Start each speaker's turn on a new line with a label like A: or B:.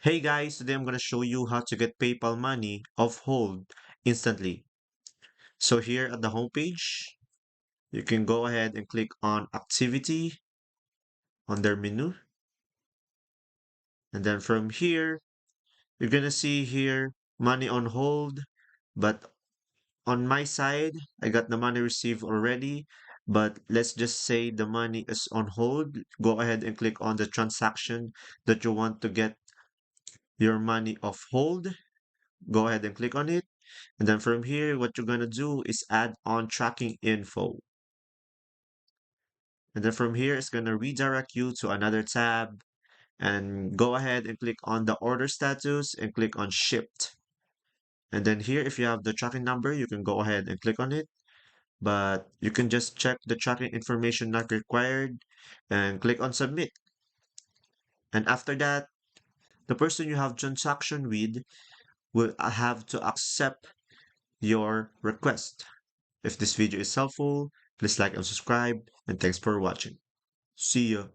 A: Hey guys, today I'm going to show you how to get PayPal money off hold instantly. So here at the homepage, you can go ahead and click on activity on their menu. And then from here, you're going to see here money on hold. But on my side, I got the money received already. But let's just say the money is on hold. Go ahead and click on the transaction that you want to get your money off hold. Go ahead and click on it. And then from here, what you're going to do is add on tracking info. And then from here, it's going to redirect you to another tab and go ahead and click on the order status and click on shipped. And then here, if you have the tracking number, you can go ahead and click on it. But you can just check the tracking information not required and click on submit. And after that, the person you have transaction with will have to accept your request. If this video is helpful, please like and subscribe, and thanks for watching. See ya.